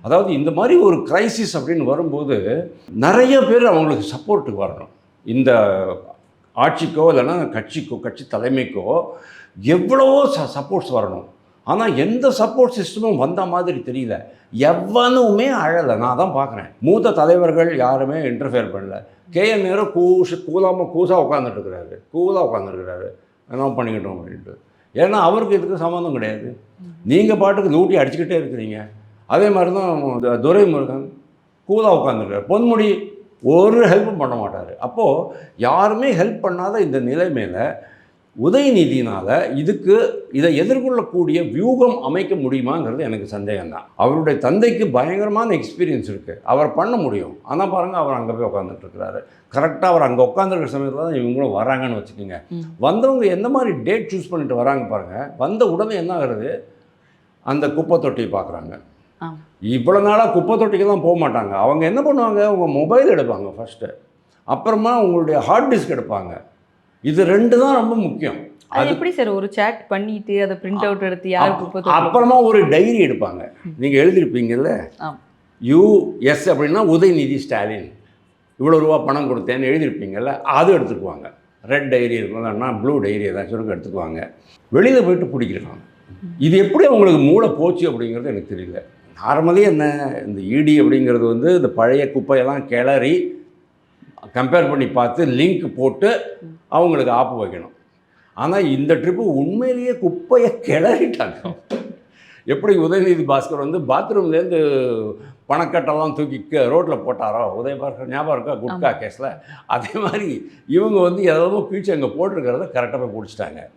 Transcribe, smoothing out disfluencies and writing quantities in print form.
அதாவது இந்த மாதிரி ஒரு கிரைசிஸ் அப்படின்னு வரும்போது நிறைய பேர் அவங்களுக்கு சப்போர்ட்டுக்கு வரணும். இந்த ஆட்சிக்கோ இல்லைன்னா கட்சிக்கோ, கட்சி தலைமைக்கோ எவ்வளவோ சப்போர்ட்ஸ் வரணும். ஆனால் எந்த சப்போர்ட் சிஸ்டமும் வந்த மாதிரி தெரியல. எவனுமே அழலை. நான் தான் பார்க்குறேன். மூத்த தலைவர்கள் யாருமே இன்டர்ஃபியர் பண்ணல. கேஎன் நேரு கூலாக உட்காந்துருக்கிறாரு. என்ன பண்ணிக்கிட்டோம் அப்படின்ட்டு. ஏன்னா அவருக்கு இதுக்கு சம்மந்தம் கிடையாது. நீங்கள் பாட்டுக்கு லூட்டி அடிச்சுக்கிட்டே இருக்கிறீங்க. அதே மாதிரி தான் துரைமுருகன் கூலாக உட்காந்துருக்காரு. பொன்முடி ஒரு ஹெல்ப்பும் பண்ண மாட்டார். அப்போது யாருமே ஹெல்ப் பண்ணாத இந்த நிலைமையில் உதயநிதினால் இதை எதிர்கொள்ளக்கூடிய வியூகம் அமைக்க முடியுமாங்கிறது எனக்கு சந்தேகம்தான். அவருடைய தந்தைக்கு பயங்கரமான எக்ஸ்பீரியன்ஸ் இருக்குது. அவர் பண்ண முடியும். ஆனால் பாருங்கள், அவர் அங்கே போய் உட்காந்துட்டுருக்கிறாரு. கரெக்டாக அவர் அங்கே உட்காந்துருக்கிற சமயத்தில் தான் இவங்களும் வராங்கன்னு வச்சுக்கோங்க. வந்தவங்க எந்த மாதிரி டேட் சூஸ் பண்ணிட்டு வராங்க பாருங்கள். வந்த உடனே என்ன ஆகிறது, அந்த குப்பை தொட்டியை பார்க்குறாங்க. இவ்வளோ நாளாக குப்பை தொட்டிக்கெல்லாம் போக மாட்டாங்க. அவங்க என்ன பண்ணுவாங்க, உங்கள் மொபைல் எடுப்பாங்க ஃபஸ்ட்டு, அப்புறமா உங்களுடைய ஹார்ட் டிஸ்க் எடுப்பாங்க. இது 2 தான் ரொம்ப முக்கியம். அது எப்படி சார் ஒரு சாட் பண்ணிட்டு அதை பிரிண்ட் அவுட் எடுத்து யாருக்கு அப்புறமா ஒரு டைரி எடுப்பாங்க. நீங்கள் எழுதியிருப்பீங்கல்ல, யூஎஸ் அப்படின்னா உதயநிதி ஸ்டாலின் இவ்வளோ ரூபா பணம் கொடுத்தேன்னு எழுதியிருப்பீங்கல்ல, அது எடுத்துக்குவாங்க. ரெட் டைரி இருக்குன்னா ப்ளூ டைரி ஏதாச்சும் இருக்கும் எடுத்துக்குவாங்க. வெளியில் போயிட்டு பிடிக்கிறாங்க. இது எப்படி அவங்களுக்கு மூளை போச்சு அப்படிங்கிறது எனக்கு தெரியல. நார்மலி என்ன, இந்த இடி அப்படிங்கிறது வந்து இந்த பழைய குப்பையெல்லாம் கிளறி கம்பேர் பண்ணி பார்த்து லிங்க் போட்டு அவங்களுக்கு ஆப்பு வைக்கணும். ஆனால் இந்த ட்ரிப்பு உண்மையிலேயே குப்பையை கிளறிட்டாங்க. எப்படி உதயநிதி பாஸ்கர் வந்து பாத்ரூம்லேருந்து பணக்கட்டெல்லாம் தூக்கி ரோட்டில் போட்டாரோ, உதயபாஸ்கர் ஞாபகம் இருக்கா குட்கா கேஸில், அதே மாதிரி இவங்க வந்து எதோ பீச்சு அங்கே போட்டிருக்கிறத கரெக்டாக போய் பிடிச்சிட்டாங்க.